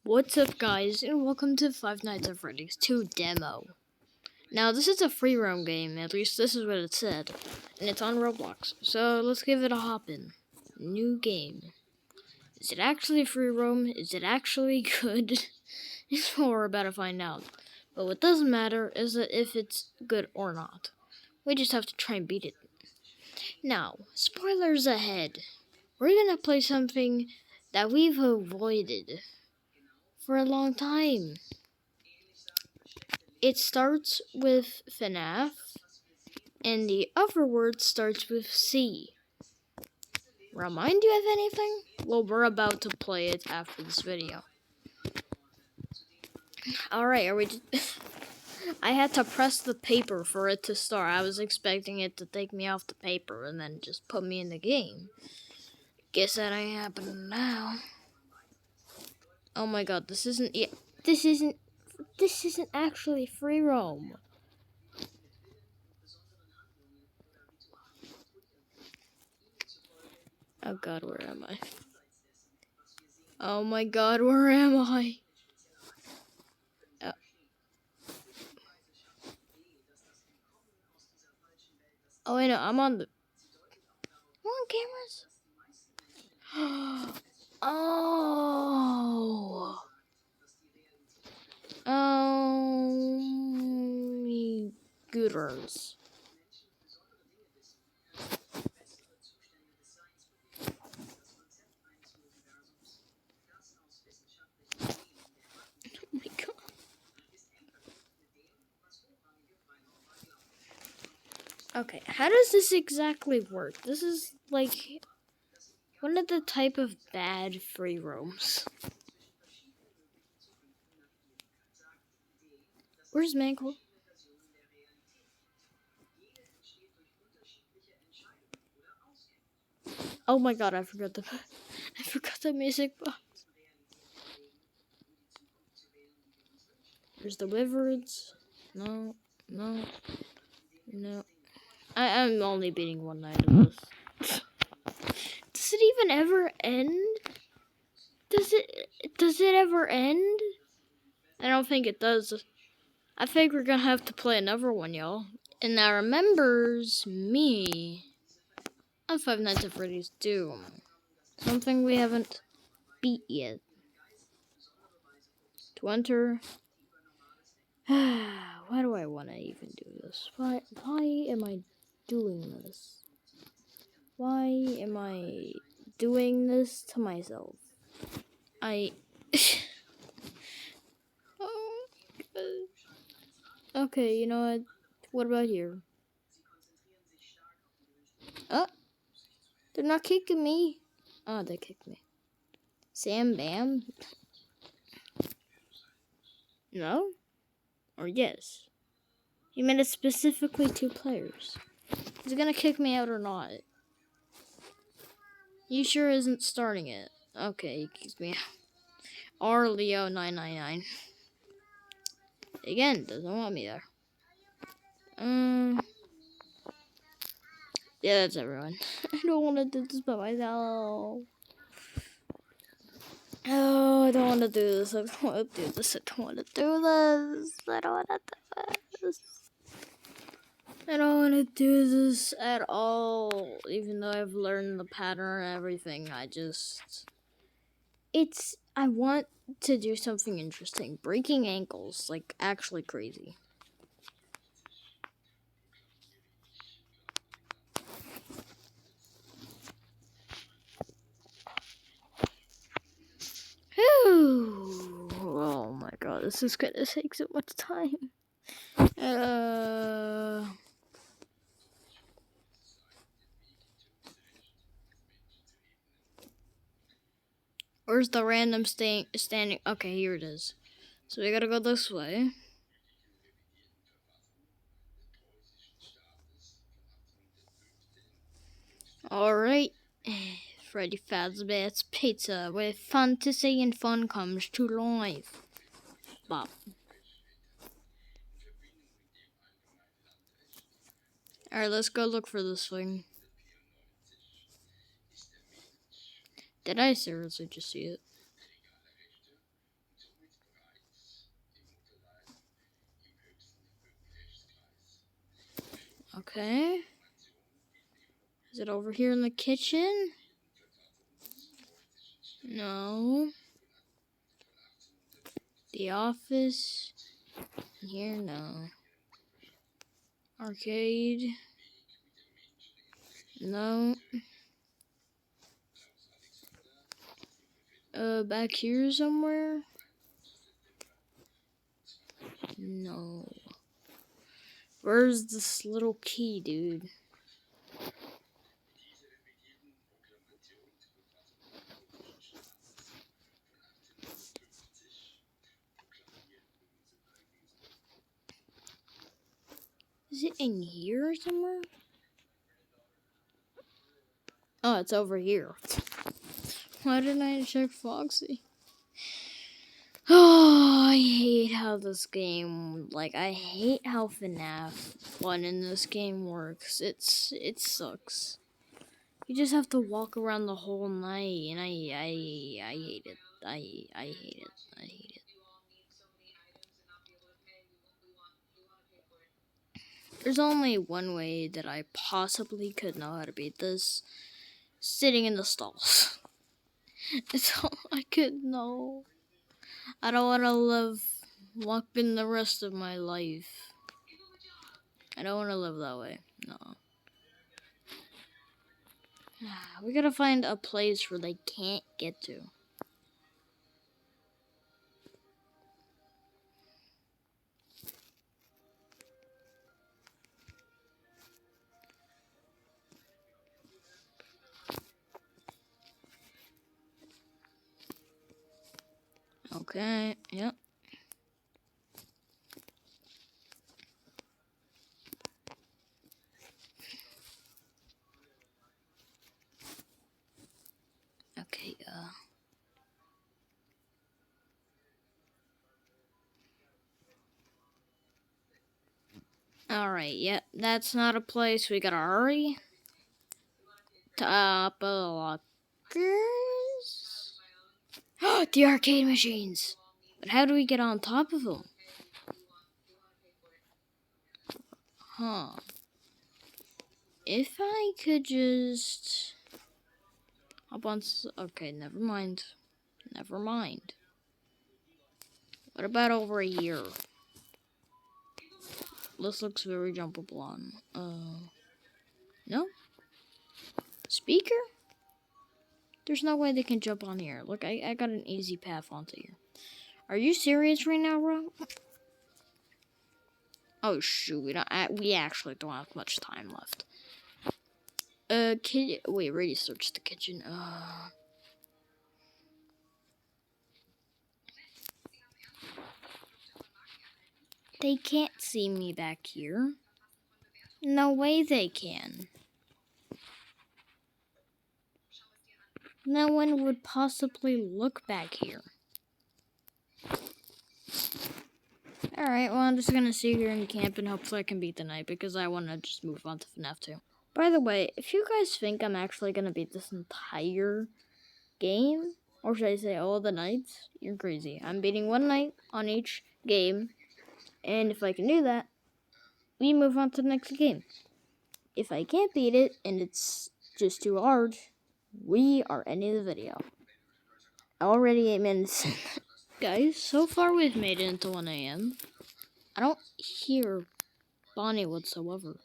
What's up, guys, and welcome to Five Nights at Freddy's 2 demo. Now, this is a free roam game, at least this is what it said, and it's on Roblox, so let's give it a hop in. New game. Is it actually free roam? Is it actually good? It's what we're about to find out. But what doesn't matter is that if it's good or not. We just have to try and beat it. Now, spoilers ahead. We're gonna play something that we've avoided for a long time. It starts with FNAF, and the other word starts with C. Remind you of anything? Well, we're about to play it after this video. Alright, are we just... I had to press the paper for it to start. I was expecting it to take me off the paper and then just put me in the game. Guess that ain't happening now. Oh my god, this isn't actually free roam. Oh god, where am I? Oh my god, where am I? Oh, I know, I'm on the... I'm on cameras? Oh! Oh, gooders. Oh my god. Okay, how does this exactly work? This is like one of the type of bad free roams. Where's Mangle? Oh my god, I forgot the music box. There's the Wizards. No. I'm only beating one night of this. Does it even ever end? Does it ever end? I don't think it does. I think we're gonna have to play another one, y'all. And that remembers me on Five Nights at Freddy's 2. Something we haven't beat yet. To enter. Why do I want to even do this? Why am I doing this? Why am I doing this to myself? Oh my god. Okay, you know what? What about here? Oh, they're not kicking me. Oh, they kicked me. Sam Bam? No? Or yes? You made it specifically 2 players. Is it gonna kick me out or not? You sure isn't starting it. Okay, he kicks me out. R Leo 999. Again, doesn't want me there. Yeah, that's everyone. I don't want to do this by myself. Oh, I don't want to do this. I don't want to do this. I don't want to do this. I don't want to do this. I don't want to do this at all. Even though I've learned the pattern and everything, I want to do something interesting. Breaking ankles, like, actually crazy. Oh my god, this is gonna take so much time. Where's the random standing? Okay, here it is. So we gotta go this way. Alright. Freddy Fazbear's Pizza, where fantasy and fun comes to life. Bob. Alright, let's go look for this thing. Did I seriously just see it? Okay. Is it over here in the kitchen? No. The office? Here? No. Arcade? No. Back here somewhere? No. Where's this little key, dude? Is it in here somewhere? Oh, it's over here. Why didn't I check Foxy? Oh, I hate how this game, I hate how FNAF 1 in this game works. It sucks. You just have to walk around the whole night, and I hate it. I hate it. I hate it. There's only one way that I possibly could know how to beat this. Sitting in the stalls. It's all I could know. I don't want to walking the rest of my life. I don't want to live that way. No. We gotta find a place where they can't get to. Okay, yep. Okay, Alright, yep, that's not a place. We gotta hurry. Top of lockers. The arcade machines. But how do we get on top of them? Huh. If I could just hop on. Okay, never mind. Never mind. What about over here? This looks very jumpable on. No? Speaker? There's no way they can jump on here. Look, I got an easy path onto here. Are you serious right now, bro? Oh shoot, we actually don't have much time left. Wait, research the kitchen. They can't see me back here. No way they can. No one would possibly look back here. Alright, well, I'm just gonna sit here and camp and hopefully I can beat the night because I want to just move on to FNAF 2. By the way, if you guys think I'm actually gonna beat this entire game, or should I say all the nights, you're crazy. I'm beating one night on each game, and if I can do that, we move on to the next game. If I can't beat it, and it's just too hard, we are ending the video. Already 8 minutes in. Guys, so far we've made it into 1 a.m. I don't hear Bonnie whatsoever.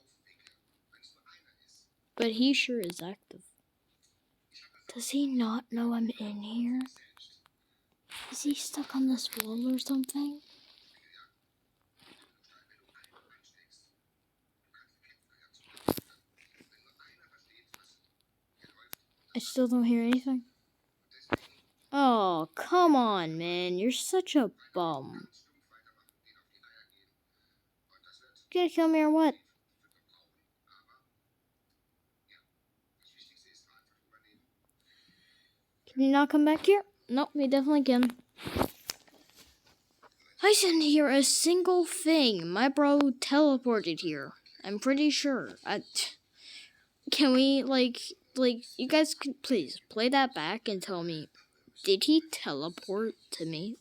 But he sure is active. Does he not know I'm in here? Is he stuck on this wall or something? I still don't hear anything. Oh, come on, man. You're such a bum. You gonna kill me or what? Can you not come back here? Nope, we definitely can. I didn't hear a single thing. My bro teleported here. I'm pretty sure. Can we, you guys could please play that back and tell me, did he teleport to me?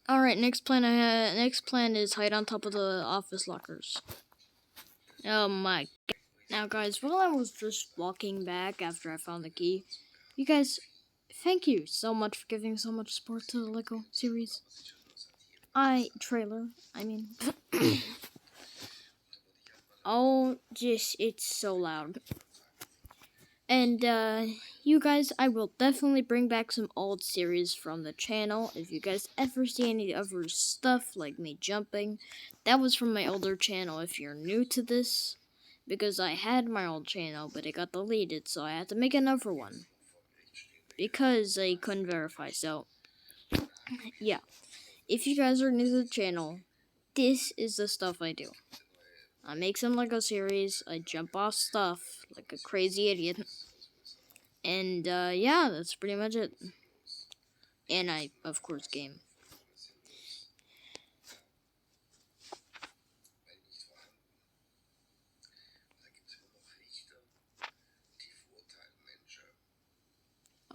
All right, next plan is hide on top of the office lockers. Oh my god. Now guys, while I was just walking back after I found the key, you guys, thank you so much for giving so much support to the Lego series. I mean. Oh, just, it's so loud. And, you guys, I will definitely bring back some old series from the channel. If you guys ever see any other stuff, like me jumping, that was from my older channel if you're new to this. Because I had my old channel, but it got deleted, so I had to make another one. Because I couldn't verify, so, yeah. If you guys are new to the channel, this is the stuff I do. I make some Lego series, I jump off stuff like a crazy idiot. And, yeah, that's pretty much it. And I, of course, game.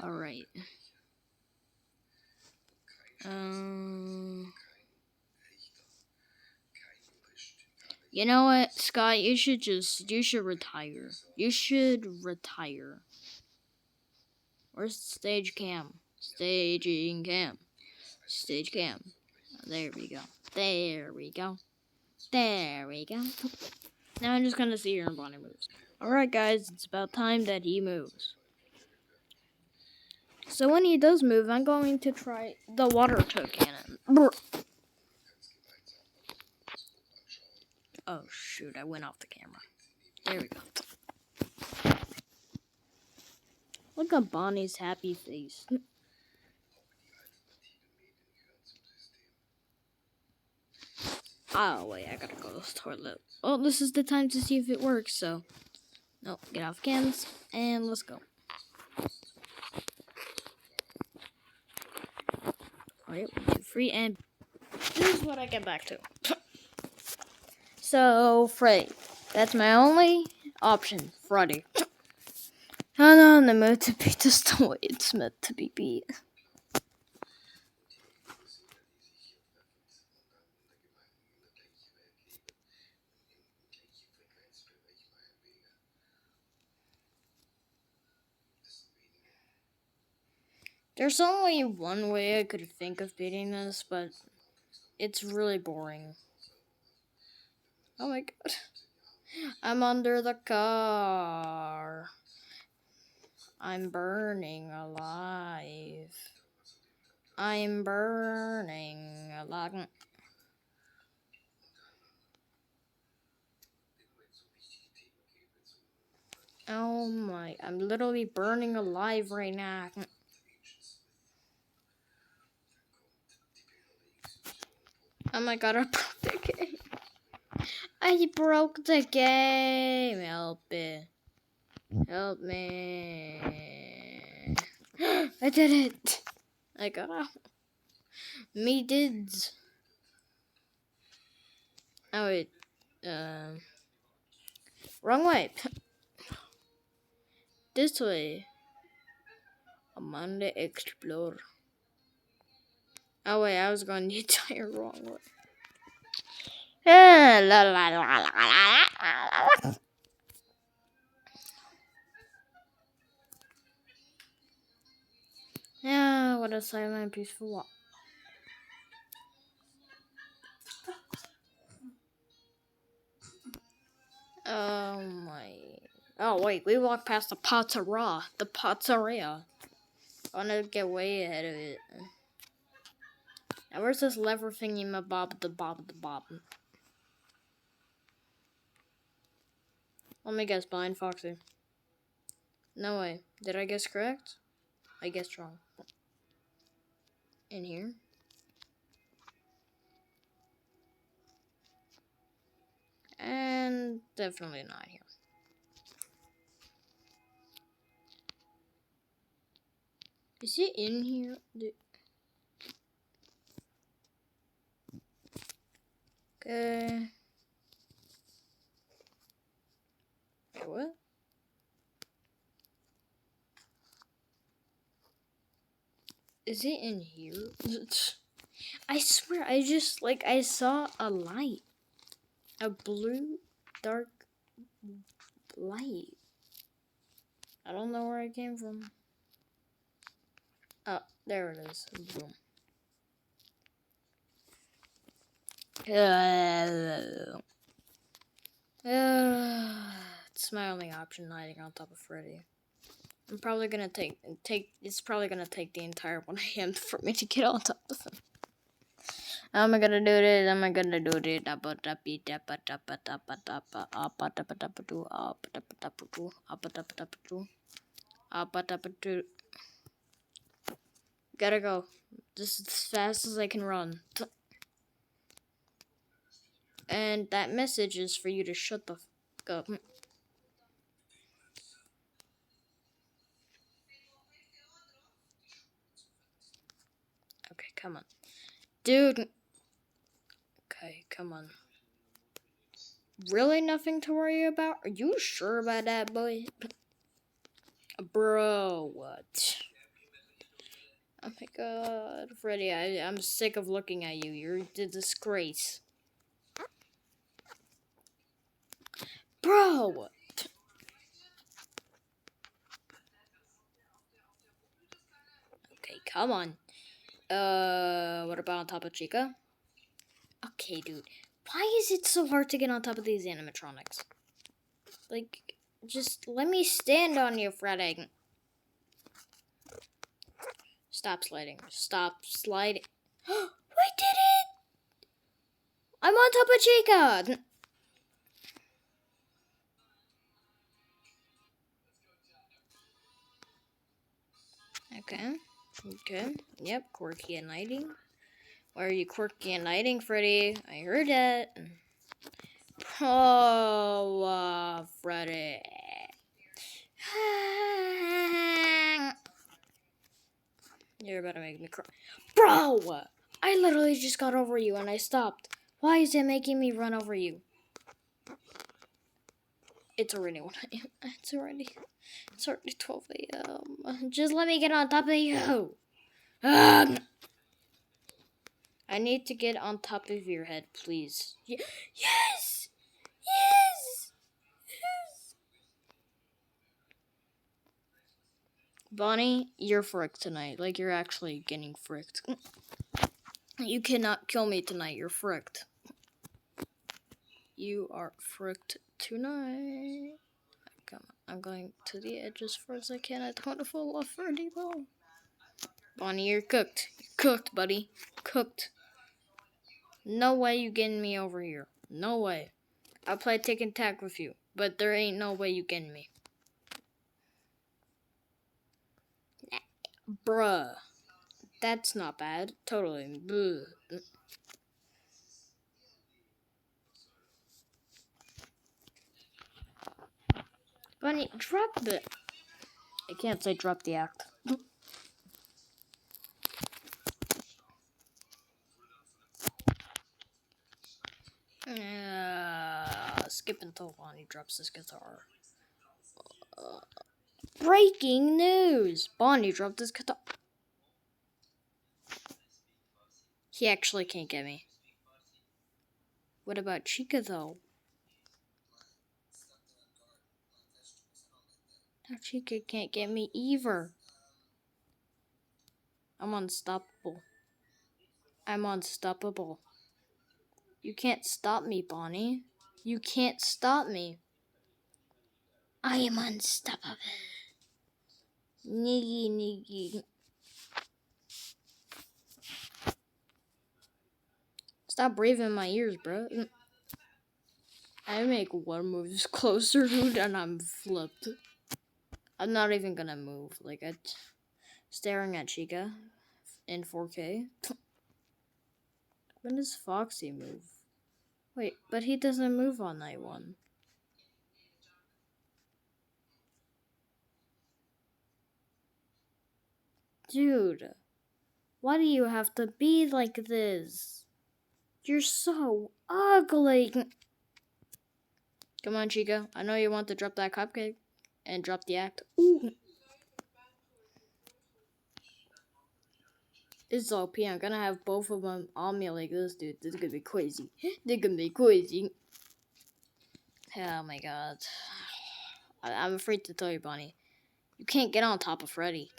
Alright. You know what, Scott? You should retire. You should retire. Where's the stage cam? Staging cam. Stage cam. There we go. There we go. There we go. Now I'm just gonna see here and Bonnie moves. Alright guys, it's about time that he moves. So when he does move, I'm going to try the water toad cannon. Brr. Oh shoot, I went off the camera. There we go. Look at Bonnie's happy face. Oh wait, I gotta go to the toilet. Oh, this is the time to see if it works, so. No, get off cans, and let's go. Alright, 1, 2, 3, and this is what I get back to. So, Freddy. That's my only option, Freddy. I'm not in the mood to beat this the way it's meant to be beat. There's only one way I could think of beating this, but it's really boring. Oh my god. I'm under the car. I'm burning alive. I'm burning alive. Oh my, I'm literally burning alive right now. Oh my god, I broke the game. I broke the game. Help it. Help me. I did it. I got out. Me dids. Oh wait. Wrong way. This way. Amanda explore. Oh wait, I was going the entire wrong way. Yeah, what a silent, peaceful walk. Oh my. Oh wait, we walked past the Pizzeria. The Pizzeria. I want to get way ahead of it. Now where's this lever thingy my bob the bob the bob? Let me guess, behind Foxy. No way. Did I guess correct? I guessed wrong. In here? And definitely not here. Is it in here? Okay. Wait, what? Is it in here? I swear, I just, like, I saw a light. A blue, dark light. I don't know where it came from. Oh, there it is. Boom. It's my only option, hiding on top of Freddy. I'm probably gonna it's probably gonna take the entire 1 a.m. for me to get on top of him. How am I gonna do this? How am I gonna do this? Gotta go. Just as fast as I can run. And that message is for you to shut the fuck up. Okay, come on. Dude. Okay, come on. Really nothing to worry about? Are you sure about that, boy? Bro, what? Oh my god, Freddy, I'm sick of looking at you. You're a disgrace. Bro! Okay, come on. What about on top of Chica? Okay, dude. Why is it so hard to get on top of these animatronics? Like, just let me stand on you, Freddy. Stop sliding. Stop sliding. I did it! I'm on top of Chica! Okay. Okay. Yep, quirky and hiding. Why are you quirky and hiding, Freddy? I heard that. Oh, Freddy. You're about to make me cry. Bro! I literally just got over you and I stopped. Why is it making me run over you? It's already 1 a.m. It's already 12 a.m. Just let me get on top of you. I need to get on top of your head, please. Yes! Yes! Yes! Bonnie, you're fricked tonight. Like, you're actually getting fricked. You cannot kill me tonight. You're fricked. You are fricked tonight. Come on. I'm going to the edge as far as I can. I don't want to fall off Freddy, though. Bonnie, you're cooked. You're cooked, buddy. Cooked. No way you getting me over here. No way. I'll play tick and tack with you, but there ain't no way you getting me. Bruh. That's not bad. Totally. Bleh. Bunny, drop the... I can't say drop the act. Skip until Bonnie drops this guitar. Breaking news! Bonnie dropped this guitar. He actually can't get me. What about Chica, though? Now Chica can't get me either. I'm unstoppable. I'm unstoppable. You can't stop me, Bonnie. You can't stop me. I am unstoppable. Niggy, niggy. Stop breathing in my ears, bro. I make one move closer, dude, and I'm flipped. I'm not even gonna move. Like, I'm staring at Chica in 4K. When does Foxy move? Wait, but he doesn't move on night 1. Dude, why do you have to be like this? You're so ugly. Come on, Chica. I know you want to drop that cupcake and drop the act. Ooh. It's OP. I'm gonna have both of them on me like this, dude. This is gonna be crazy. They're gonna be crazy. Oh my god. I'm afraid to tell you, Bonnie. You can't get on top of Freddy.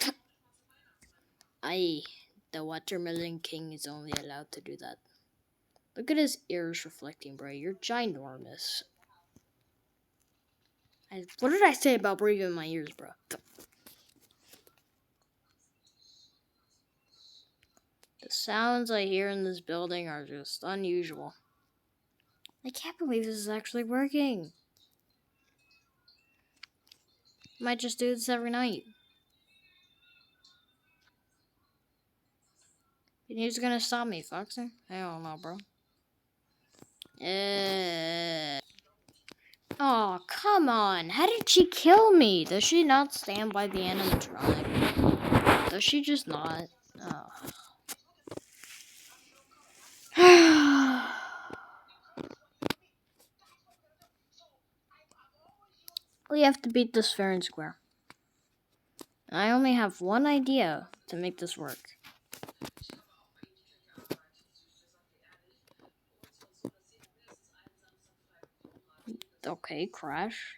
The Watermelon King is only allowed to do that. Look at his ears reflecting, bro. You're ginormous. What did I say about breathing in my ears, bro? The sounds I hear in this building are just unusual. I can't believe this is actually working. Might just do this every night. And who's gonna stop me, Foxy? I don't know, bro. Oh, come on. How did she kill me? Does she not stand by the animatronic? Does she just not? Oh. We have to beat this fair and square. I only have one idea to make this work. Okay, crash.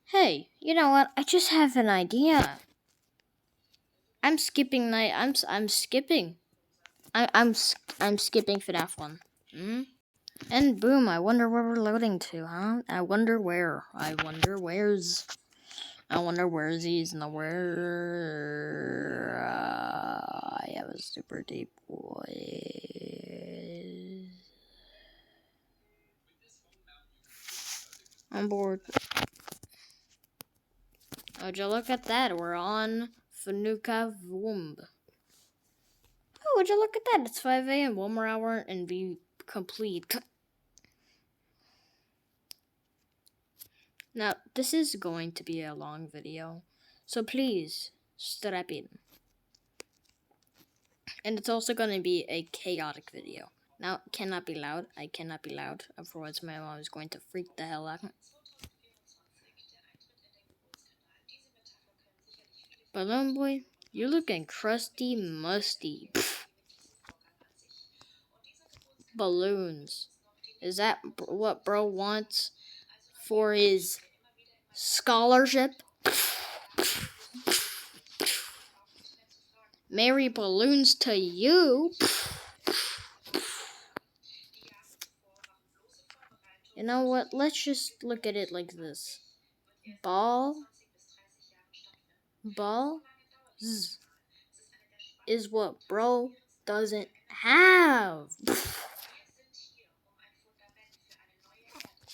Hey, you know what? I just have an idea. I'm skipping night. I'm skipping. I'm skipping FNAF 1. And boom, I wonder where we're loading to, huh? I wonder where. I wonder where's these and the where. I have a super deep voice. I'm bored. Would you look at that? We're on Fanuka Womb. Oh, would you look at that? It's 5 a.m. 1 more hour and be complete. Now, this is going to be a long video, so please strap in. And it's also going to be a chaotic video. Now, it cannot be loud. I cannot be loud. Otherwise, my mom is going to freak the hell out. Balloon Boy, you're looking crusty, musty. Balloons. Is that what bro wants for his scholarship? Merry balloons to you. You know what? Let's just look at it like this. Ball z is what bro doesn't have.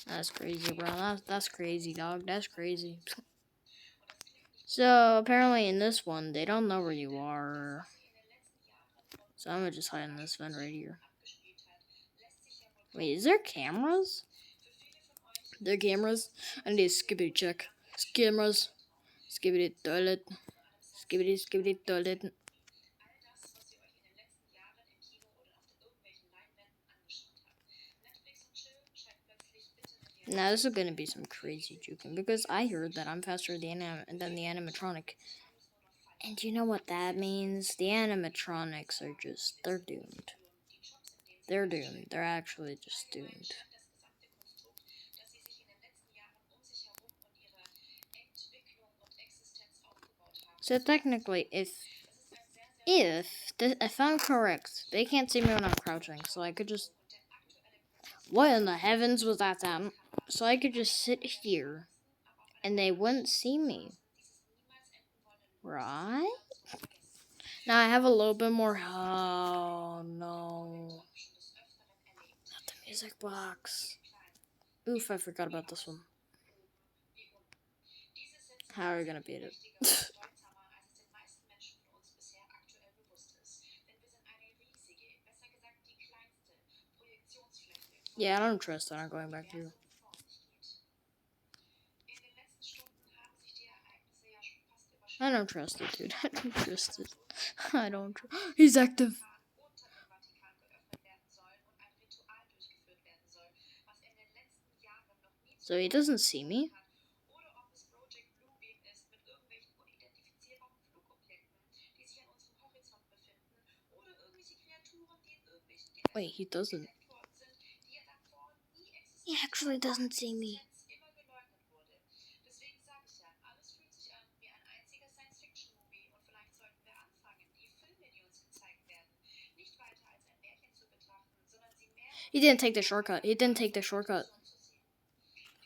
That's crazy, bro. That's crazy, dog. That's crazy. So, apparently in this one, they don't know where you are. So I'm gonna just hide in this vent right here. Wait, is there cameras? There are cameras? I need a skibbity check. Cameras. Skibbity toilet. Skibbity toilet. Now this is gonna be some crazy juking because I heard that I'm faster than the animatronic. And you know what that means? The animatronics are just, they're doomed. They're doomed. They're actually just doomed. So technically, if I'm correct, they can't see me when I'm crouching, so I could just... What in the heavens was that sound? So I could just sit here, and they wouldn't see me. Right? Now I have a little bit more... Oh, no. Not the music box. Oof, I forgot about this one. How are we gonna beat it? Yeah, I don't trust that. I'm going back to you. I don't trust it, dude. I don't trust it. I don't He's active. So he doesn't see me? Wait, he doesn't. He actually doesn't see me. He didn't take the shortcut. He didn't take the shortcut.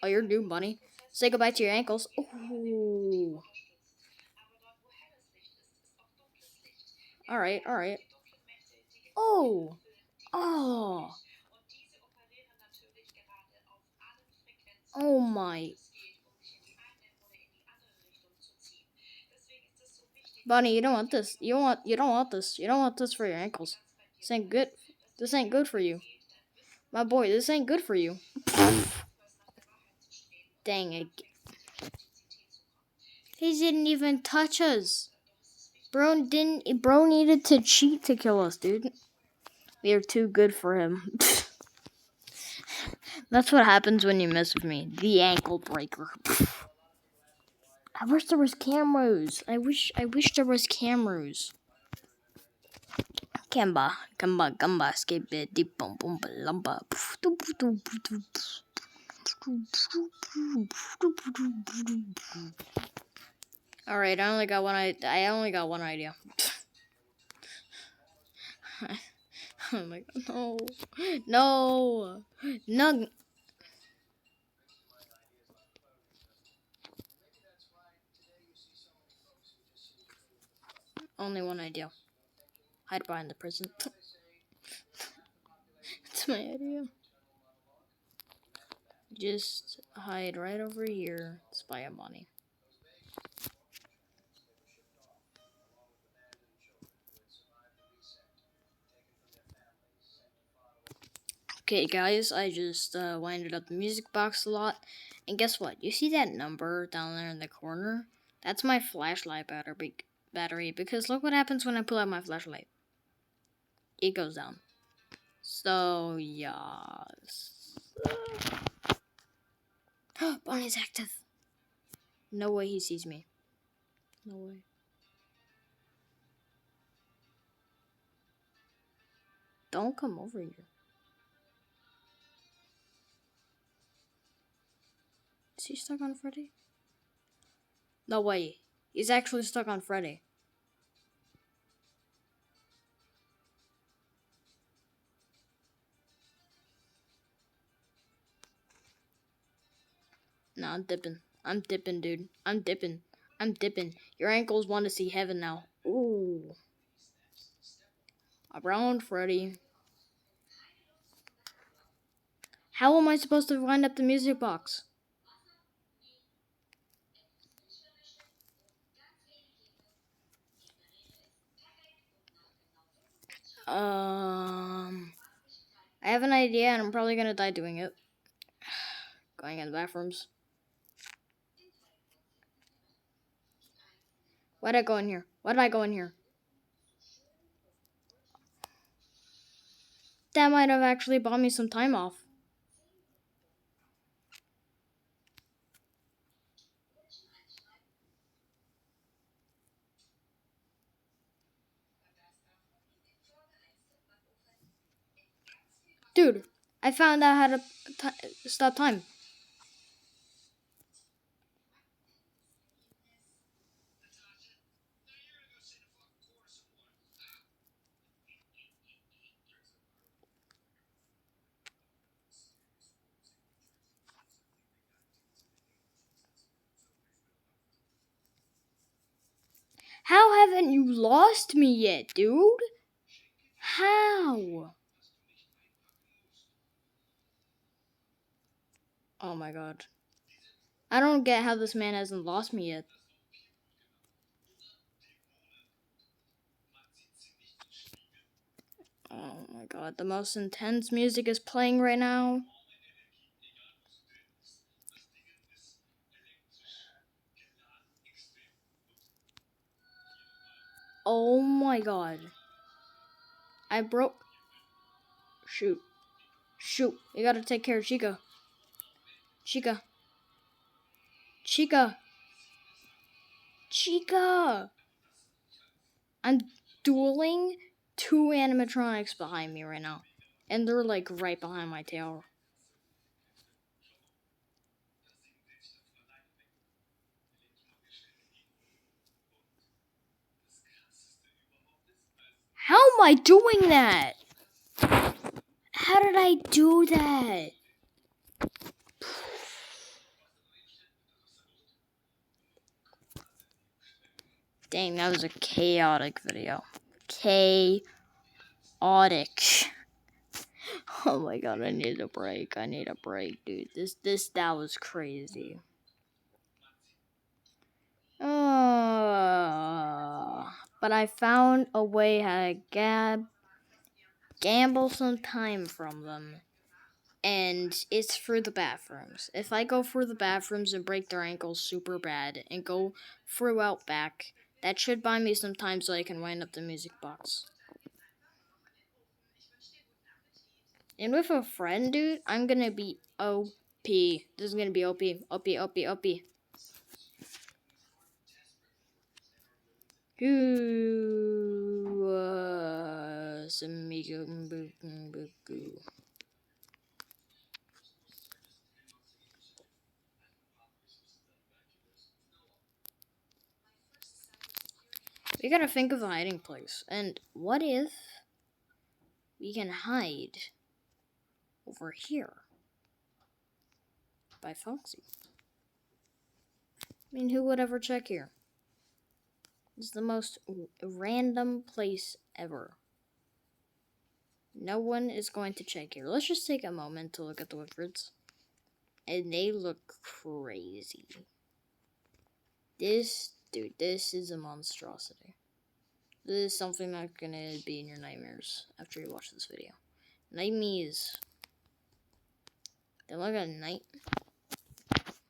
Oh, you're doomed, bunny. Say goodbye to your ankles. Ooh. Alright, alright. Oh. Oh. Oh my. Bunny, you don't want this. You don't want this. You don't want this for your ankles. This ain't good. This ain't good for you. My boy, this ain't good for you. Dang it. He didn't even touch us. Bro needed to cheat to kill us, dude. We are too good for him. That's what happens when you mess with me. The ankle breaker. I wish there was cameras. I wish there was cameras. Gamba, skip it, deep boom boom lumba. All right, I only got one idea. Oh my god, no. Only one idea. Hide behind the prison. That's my idea. Just hide right over here. Spy on Bonnie. Okay, guys, I just winded up the music box a lot. And guess what? You see that number down there in the corner? That's my flashlight battery. Because look what happens when I pull out my flashlight. It goes down. So, yes. Bonnie's active. No way he sees me. No way. Don't come over here. Is he stuck on Freddy? No way. He's actually stuck on Freddy. No, I'm dipping. I'm dipping, dude. I'm dipping. Your ankles want to see heaven now. Ooh. Around Freddy. How am I supposed to wind up the music box? I have an idea and I'm probably gonna die doing it. Going in the bathrooms. Why did I go in here? That might have actually bought me some time off. Dude, I found out how to stop time. How haven't you lost me yet, dude? How? Oh my god. I don't get how this man hasn't lost me yet. Oh my god, the most intense music is playing right now. Oh my god. I broke. Shoot. You gotta take care of Chica. Chica. I'm dueling 2 animatronics behind me right now. And they're like right behind my tail. How am I doing that? How did I do that? Dang, that was a chaotic video. Chaotic. Oh my god, I need a break. I need a break, dude. That was crazy. But I found a way how to gamble some time from them. And it's through the bathrooms. If I go through the bathrooms and break their ankles super bad and go through out back, that should buy me some time so I can wind up the music box. And with a friend, dude, I'm gonna be OP. This is gonna be OP. OP, OP, OP. We gotta think of a hiding place. And what if we can hide over here by Foxy? I mean, who would ever check here? It's the most random place ever. No one is going to check here. Let's just take a moment to look at the Wyverns. And they look crazy. This is a monstrosity. This is something that's gonna be in your nightmares after you watch this video. Nightmares. Then look at night.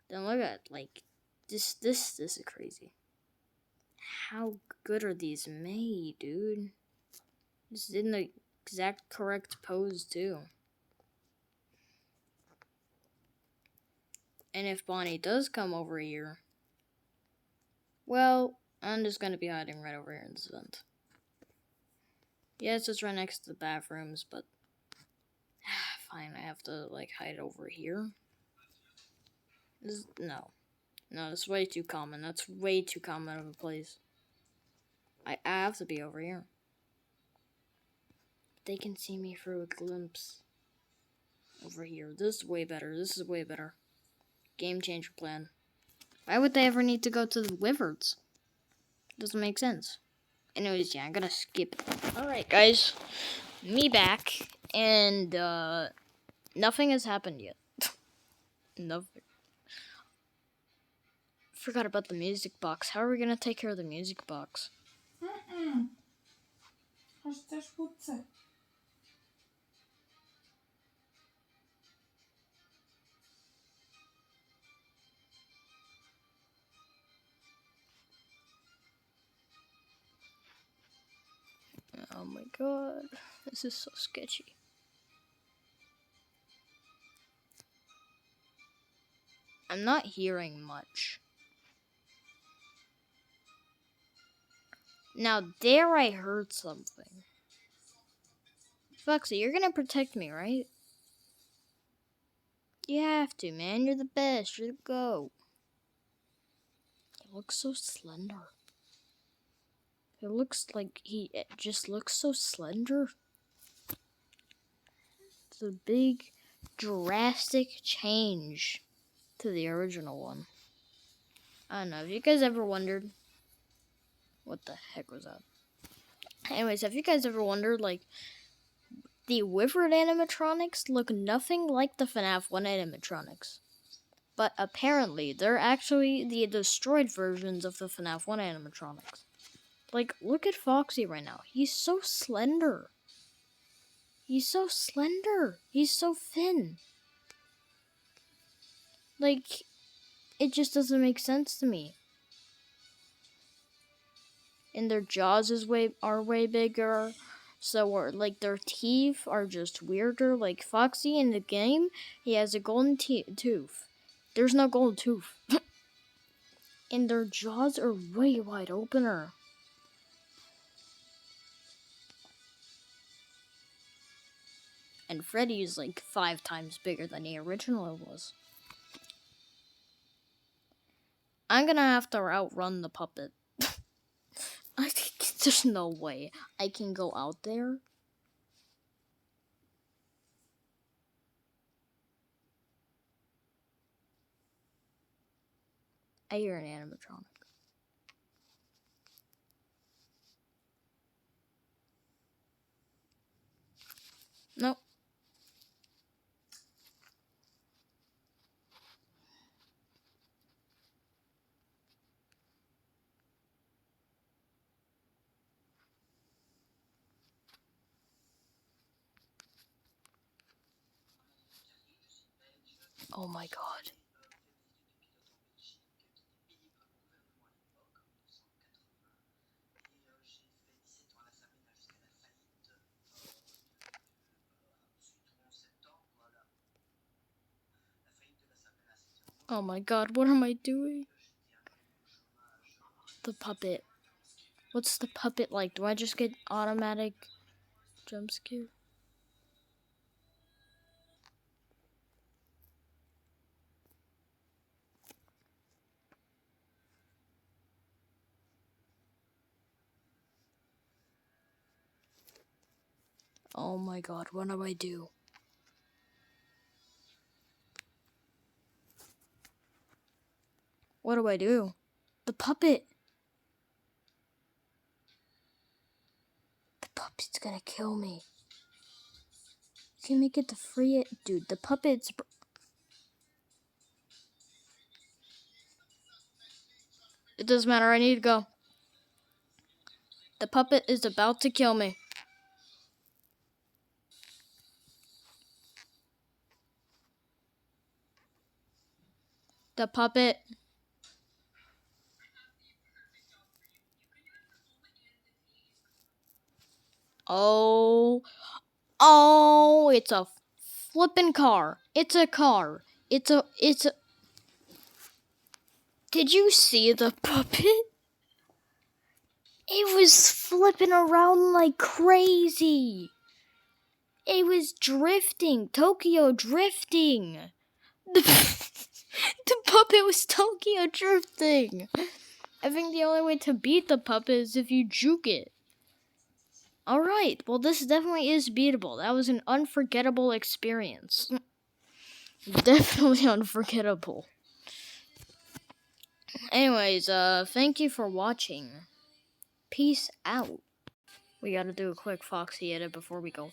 Then look at like this is crazy. How good are these made, dude? This is in the exact correct pose too. And if Bonnie does come over here, well, I'm just gonna be hiding right over here in this vent. Yes, it's right next to the bathrooms, but fine, I have to like hide over here. No, that's way too common. That's way too common of a place. I have to be over here. They can see me through a glimpse. Over here. This is way better. This is way better. Game changer plan. Why would they ever need to go to the Wyverns? Doesn't make sense. Anyways, yeah, I'm gonna skip. Alright, guys. Me back. And, nothing has happened yet. Nothing. Forgot about the music box. How are we gonna take care of the music box? Oh my god. This is so sketchy. I'm not hearing much. Now, there I heard something. Foxy, you're gonna protect me, right? You have to, man. You're the best. You're the GOAT. He looks so slender. It looks like it just looks so slender. It's a big, drastic change to the original one. I don't know. Have you guys ever wondered? What the heck was that? Anyways, have you guys ever wondered, like, the Wyvern animatronics look nothing like the FNAF 1 animatronics. But apparently, they're actually the destroyed versions of the FNAF 1 animatronics. Like, look at Foxy right now. He's so slender. He's so slender. He's so thin. Like, it just doesn't make sense to me. And their jaws are way bigger. So, like, their teeth are just weirder. Like, Foxy in the game, he has a golden tooth. There's no golden tooth. And their jaws are way wide opener. And Freddy is like 5 times bigger than the original was. I'm gonna have to outrun the puppet. I think there's no way I can go out there. I hear an animatronic. Nope. Oh my god. Oh my god, what am I doing? The puppet. What's the puppet like? Do I just get automatic jump scare? Oh my god, what do I do? What do I do? The puppet! The puppet's gonna kill me. Can we get to free it? Dude, the puppet's... It doesn't matter, I need to go. The puppet is about to kill me. The puppet... Oh... Oh, it's a flippin' car. It's a car. It's a... Did you see the puppet? It was flipping around like crazy. It was drifting. Tokyo drifting. The puppet was Tokyo drifting. I think the only way to beat the puppet is if you juke it. Alright, well this definitely is beatable. That was an unforgettable experience. Definitely unforgettable. Anyways, thank you for watching. Peace out. We gotta do a quick Foxy edit before we go.